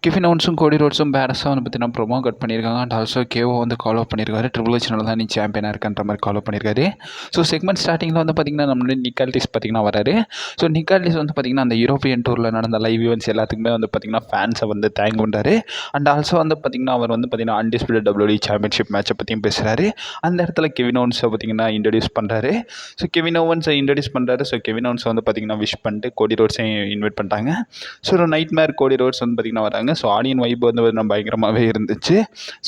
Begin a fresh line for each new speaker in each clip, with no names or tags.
Kevin ஓவன்ஸும் கோடி ரோட்ஸும் பேரஸாக வந்து பார்த்தீங்கன்னா ப்ரோமோ கட் பண்ணியிருக்காங்க. அண்ட் ஆல்சோ கேவோ வந்து கால் பண்ணியிருக்காரு. ட்ரிபிள் ஹெச்னால தான் நீ சாம்பியனாக இருக்கன்ற மாதிரி கால் பண்ணியிருக்காரு. ஸோ செக்மெண்ட் ஸ்டார்டிங்கில் வந்து பார்த்தீங்கன்னா நம்மளுடைய நிக் ஆல்டிஸ் பார்த்தீங்கன்னா வராரு. ஸோ நிக் ஆல்டிஸ் வந்து பார்த்தீங்கன்னா அந்த யூரோப்பியன் டூரில் நடந்த லைவ் ஈவெண்ட்ஸ் எல்லாத்துக்குமே வந்து பார்த்தீங்கன்னா ஃபேன்ஸை வந்து தேங்க் பண்ணுறாரு. அண்ட் ஆல்சோ வந்து பார்த்தீங்கன்னா அவர் வந்து பார்த்தீங்கன்னா அன்டிஸ்பியூட்டட் டபிள்யூடி சாம்பியன்ஷிப் மேட்சை பற்றியும் பேசுகிறாரு. அந்த இடத்துல கெவின் ஓவன்ஸை பார்த்தீங்கன்னா இன்ட்ரடியூஸ் பண்ணுறாரு. ஸோ கெவின் ஓவன்ஸை இன்ட்ரடியூஸ் பண்ணுறாரு. ஸோ கெவின் ஓவன்ஸை வந்து பார்த்தீங்கன்னா விஷ் பண்ணிட்டு கோடி ரோட்ஸையும் இன்வைட் பண்ணிட்டாங்க. ஸோ ஒரு நைட் மேர் கோடி ரோட்ஸ் வந்து பார்த்தீங்கன்னா வராங்க. ஸோ ஆடியன் வைப் வந்து பயங்கரமாகவே இருந்துச்சு.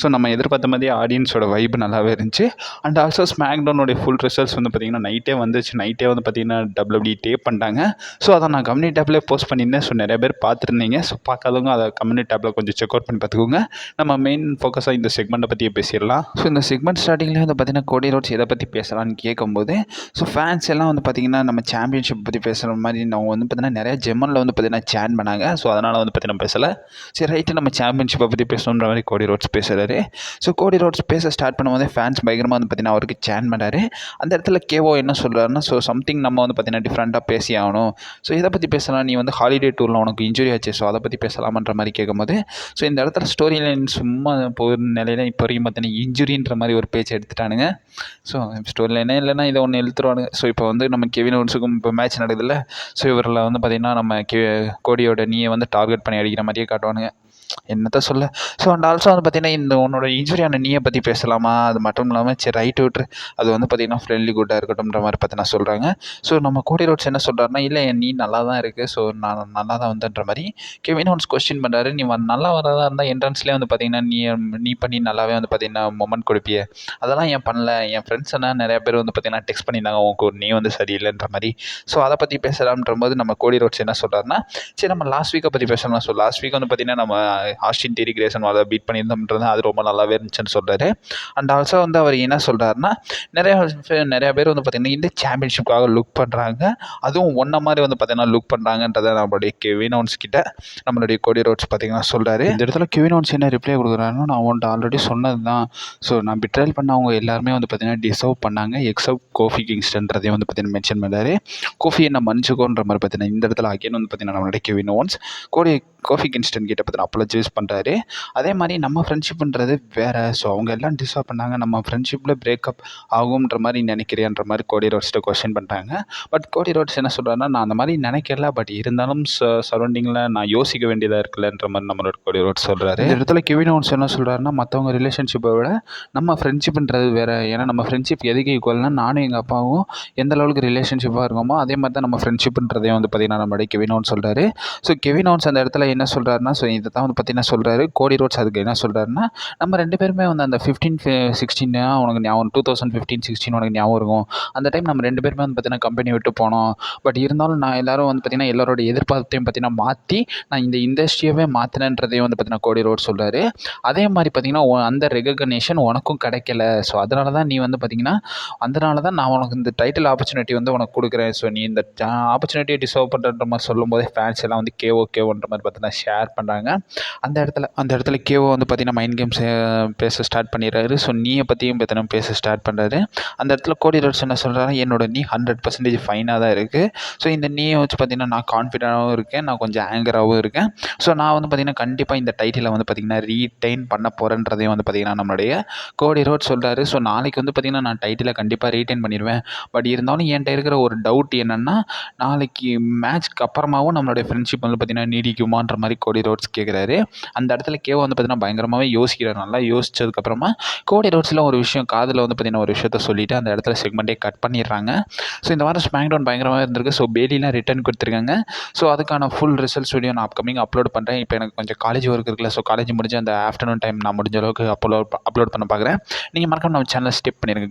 ஸோ நம்ம எதிர்பார்த்த மாதிரியே ஆடியன்ஸோட வைப் நல்லாவே இருந்துச்சு. அண்ட் ஆல்சோ ஸ்மாக்டவுனுடைய ஃபுல் ரிசல்ட்ஸ் வந்து பார்த்திங்கன்னா நைட்டே வந்துச்சு. நைட்டே வந்து பார்த்திங்கன்னா டபிள்யூபிள்யூஇ டேப் பண்ணிட்டாங்க. ஸோ அதை நான் கம்யூனிட்டி டேப்லேயே போஸ்ட் பண்ணியிருந்தேன். ஸோ நிறைய பேர் பார்த்துருந்தீங்க. ஸோ பார்க்காதவங்க அதை கம்யூனிட்டி டேப்பில் கொஞ்சம் செக் அவுட் பண்ணி பார்த்துக்கோங்க. நம்ம மெயின் ஃபோக்கஸாக இந்த செக்மெண்ட்டை பற்றியே பேசிடலாம். ஸோ இந்த செக்மெண்ட் ஸ்டார்டிங்லேயே வந்து பார்த்திங்கன்னா கோடி ரோட்ஸ் எதை பற்றி பேசலான்னு கேட்கும்போது ஸோ ஃபேன்ஸ் எல்லாம் வந்து பார்த்திங்கன்னா நம்ம சாம்பியன்ஷிப் பற்றி பேசுகிற மாதிரி அவங்க வந்து பார்த்திங்கன்னா நிறைய ஜெம்மனில் வந்து பார்த்திங்கன்னா சேன் பண்ணாங்க. ஸோ அதனால் வந்து பார்த்திங்கன்னா பேசலை. சரி ரைட்டு நம்ம சாம்பியன்ஷிப்பை பற்றி பேசணுன்ற மாதிரி கோடி ரோட்ஸ் பேசுகிறாரு. ஸோ கோடி ரோட்ஸ் பேச ஸ்டார்ட் பண்ணும்போதே ஃபேன்ஸ் பயங்கரமாக வந்து பார்த்திங்கன்னா அவருக்கு சேன் பண்ணாரு. அந்த இடத்துல கேவோ என்ன சொல்கிறாருன்னா ஸோ சம்திங் நம்ம வந்து பார்த்திங்கன்னா டிஃப்ரெண்ட்டாக பேசி ஆகணும். ஸோ இதை பற்றி பேசலாம். நீ வந்து ஹாலிடே டூரில் உனக்கு இன்ஜுரி ஆச்சு. ஸோ அதை பற்றி பேசலாமன்ற மாதிரி கேட்கும்போது ஸோ இந்த இடத்துல ஸ்டோரி லைன் சும்மா போகிற நிலையில் இப்போ வரைக்கும் பார்த்தீங்கன்னா இன்ஜுரின்ற மாதிரி ஒரு பேச்சு எடுத்துட்டானுங்க. ஸோ ஸ்டோரி லைனே இல்லைன்னா இதை ஒன்று இழுத்துருவானுங்க. ஸோ இப்போ வந்து நம்ம கெவின் ஓவன்ஸுக்கும் இப்போ மேட்ச் நடக்குதுல்ல. ஸோ இவரில் வந்து பார்த்திங்கன்னா நம்ம கோடியோட நீயை வந்து டார்கெட் பண்ணி அடிக்கிற மாதிரியே காட்டுவானுங்க. என்னத்த சொல்ல. ஸோ அண்ட் ஆல்சோ வந்து பார்த்திங்கன்னா இந்த உன்னோட இன்ஜுரியான நீயை பற்றி பேசலாமா? அது மட்டும் இல்லாமல் சரி ரைட்டு விட்டுரு. அது வந்து பார்த்திங்கன்னா ஃப்ரெண்ட்லி குட்டாக இருக்கட்டும்ன்ற மாதிரி பார்த்தீங்கன்னா சொல்கிறாங்க. ஸோ நம்ம கோடி ரோட்ஸ் என்ன சொல்கிறாருன்னா இல்லை நீ நல்லா தான் இருக்குது. ஸோ நான் நல்லா தான் வந்துன்ற மாதிரி கெவின் ஓவன்ஸ் கொஸ்டின் பண்ணுறாரு. நீ நல்லா வரதா இருந்தால் என்ட்ரன்ஸ்லேயே வந்து பார்த்திங்கன்னா நீ பண்ணி நல்லாவே வந்து பார்த்திங்கன்னா மொமெண்ட் கொடுப்பிய. அதெல்லாம் ஏன் பண்ணல? என் ஃப்ரெண்ட்ஸ் எல்லாம் நிறையா பேர் வந்து பார்த்திங்கன்னா டெக்ஸ்ட் பண்ணியிருந்தாங்க உனக்கு நீ வந்து சரியில்லைன்ற மாதிரி. ஸோ அதை பற்றி பேசலாம்ன்ற போது நம்ம கோடி ரோட்ஸ் என்ன சொல்கிறாருன்னா சரி நம்ம லாஸ்ட் வீக்கை பற்றி பேசலாம். ஸோ லாஸ்ட் வீக் வந்து பார்த்திங்கன்னா நம்ம ஆஸ்டின் தியரி கிரேசன் அதை பீட் பண்ணியிருந்தோம்ன்றது அது ரொம்ப நல்லாவே இருந்துச்சுன்னு சொல்கிறாரு. அண்ட் ஆல்சோ வந்து அவர் என்ன சொல்கிறாருன்னா நிறையா பேர் வந்து பார்த்திங்கன்னா இந்த சாம்பியன்ஷிப்காக லுக் பண்ணுறாங்க. அதுவும் ஒன்றை மாதிரி வந்து பார்த்திங்கன்னா லுக் பண்ணுறாங்கன்றதை நம்மளுடைய கெவின் ஓவன்ஸ் கிட்ட நம்மளுடைய கோடி ரோட்ஸ் பார்த்திங்கன்னா சொல்கிறாரு. இந்த இடத்துல கெவின் ஓவன்ஸ் என்ன ரிப்ளை கொடுக்குறாருன்னா நான் உன்ட்ட ஆல்ரெடி சொன்னது தான். ஸோ நான் பிட்ரைல் பண்ணவங்க எல்லாருமே வந்து பார்த்திங்கன்னா டிசர்வ் பண்ணாங்க எக்ஸப்ட் கோஃபி கிங்ஸ்டன்றதையும் வந்து பார்த்திங்கன்னா மென்ஷன் பண்ணுறாரு. கோஃபி என்ன மன்னிச்சுக்கோன்ற மாதிரி பார்த்திங்கன்னா இந்த இடத்துல அகைன் வந்து பார்த்திங்கன்னா நம்மளுடைய கெவின் ஓவன்ஸ் கோஃபி கிங்ஸ்டன் கிட்ட பார்த்திங்கன்னா அப்பாலஜைஸ் பண்ணுறாரு. அதே மாதிரி நம்ம ஃப்ரெண்ட்ஷிப்புன்றது வேறு. ஸோ அவங்க எல்லாம் டிசர்வ் பண்ணாங்க. நம்ம ஃப்ரெண்ட்ஷிப்பில் பிரேக்கப் ஆகுன்ற மாதிரி நினைக்கிறியான்ற மாதிரி கோடி ரோட்ஸ்கிட்ட கொஸ்டின் பண்ணுறாங்க. பட் கோடி ரோட்ஸ் என்ன சொல்கிறாருன்னா நான் அந்த மாதிரி நினைக்கல. பட் இருந்தாலும் சரௌண்டிங்கில் நான் யோசிக்க வேண்டியதாக இருக்குல்லன்ற மாதிரி நம்மளோட கோடி ரோட்ஸ் சொல்கிறாரு. இந்த இடத்துல கெவின் ஓவன்ஸ் என்ன சொல்கிறாருன்னா மற்றவங்க ரிலேஷன்ஷிப்பை விட நம்ம ஃப்ரெண்ட்ஷிப்ன்றது வேறு. ஏன்னா நம்ம ஃப்ரெண்ட்ஷிப் எதுக்கு ஈக்குவல்னா நானும் எங்கள் அப்பாவும் எந்த அளவுக்கு ரிலேஷன்ஷிப்பாக இருக்கோமோ அதே மாதிரி தான் நம்ம ஃப்ரெண்ட்ஷிப்புன்றதையும் வந்து பார்த்திங்கன்னா நம்மளுடைய கெவின் ஓவன்ஸ் சொல்கிறாரு. ஸோ கெவின் ஓவன்ஸ் அந்த இடத்துல என்ன சொல்கிறாருன்னா ஸோ இதை தான் வந்து பார்த்திங்கன்னா சொல்கிறாரு. கோடி ரோட்ஸ் அதுக்கு என்ன சொல்கிறாருன்னா நம்ம ரெண்டு பேருமே வந்து அந்த 15-16 உனக்கு ஞாபகம் 2015-16 உனக்கு ஞாபகம் இருக்கும். அந்த டைம் நம்ம ரெண்டு பேருமே வந்து பார்த்திங்கன்னா கம்பெனி விட்டு போனோம். பட் இருந்தாலும் நான் எல்லோரும் வந்து பார்த்திங்கன்னா எல்லாரோட எதிர்பார்ப்பையும் பார்த்திங்கன்னா மாற்றி நான் இந்த இண்டஸ்ட்ரியவே மாற்றினேன்றதையும் வந்து பார்த்திங்கன்னா கோடி ரோட்ஸ் சொல்கிறாரு. அதே மாதிரி பார்த்திங்கன்னா அந்த ரெகக்னேஷன் உனக்கும் கிடைக்கல. ஸோ அதனால தான் நீ வந்து பார்த்திங்கன்னா அதனால தான் நான் உனக்கு இந்த டைட்டில் ஆப்பர்ச்சுனிட்டி வந்து உனக்கு கொடுக்குறேன். ஸோ நீ இந்த ஆப்பர்ச்சுனிட்டியை டிசர்வ் பண்ணுற மாதிரி சொல்லும் போதே ஃபேன்ஸ் எல்லாம் வந்து கேவோன்ற மாதிரி பார்த்திங்கன்னா ஷேர் பண்ணுறாங்க. அந்த இடத்துல கேவோ வந்து பார்த்திங்கன்னா மைண்ட் கேம்ஸ் பேச ஸ்டார்ட் பண்ணிடுறாரு. ஸோ நீயை பற்றியும் பார்த்தீங்கன்னா பேச ஸ்டார்ட் பண்ணுறாரு. அந்த இடத்துல கோடி ரோட்ஸ் என்ன சொல்கிறாரு என்னோட நீ 100% ஃபைனாக தான் இருக்குது. ஸோ இந்த நீயை வச்சு பார்த்திங்கன்னா நான் கான்ஃபிடென்ட்டாகவும் இருக்கேன். நான் கொஞ்சம் ஆங்கராகவும் இருக்கேன். ஸோ நான் வந்து பார்த்திங்கன்னா கண்டிப்பாக இந்த டைட்டிலை வந்து பார்த்திங்கன்னா ரீடைன் பண்ண போகிறேன்றதையும் வந்து பார்த்திங்கன்னா நம்மளுடைய கோடி ரோட்ஸ் சொல்கிறாரு. ஸோ நாளைக்கு வந்து பார்த்திங்கன்னா நான் டைட்டிலை கண்டிப்பாக ரீடைன் பண்ணிடுவேன். பட் இருந்தாலும் என்கிட்ட இருக்கிற ஒரு டவுட் என்னென்னா நாளைக்கு மேட்ச்க்கு அப்புறமாவும் நம்மளுடைய ஃப்ரெண்ட்ஷிப் வந்து பார்த்திங்கன்னா நீடிக்குமான்ற மாதிரி கோடி ரோட்ஸ் கேட்குறாரு. அந்த இடத்துல கேவோ வந்து பார்த்திங்கன்னா பயங்கரமாகவே யோசிக்கிறார். நல்லா யோசிச்சதுக்கப்புறமா கோடி ரோட்ஸில் ஒரு விஷயம் காதில் வந்து பார்த்திங்கன்னா ஒரு விஷயத்த சொல்லிவிட்டு அந்த இடத்துல செக்மெண்ட்டே கட் பண்ணிடுறாங்க. ஸோ இந்த வாரம் ஸ்மாக்டவுன் பயங்கரமாக இருந்திருக்கு. ஸோ பேலிலாம் ரிட்டர்ன் கொடுத்துருக்காங்க. ஸோ அதுக்கான ஃபுல் ரிசல்ட்ஸ் வீடியோ நான் அப்கமிங் அப்லோட் பண்ணுறேன். இப்போ எனக்கு கொஞ்சம் காலேஜ் ஒர்க் இருக்குல்ல. ஸோ காலேஜ் முடிஞ்சு அந்த ஆஃப்டர்நூன் டைம் நான் முடிஞ்ச அளவுக்கு அப்லோட் பண்ண பார்க்குறேன். நீங்கள் மறக்காம நம்ம சேனலை ஸ்டெப் பண்ணிடுங்க.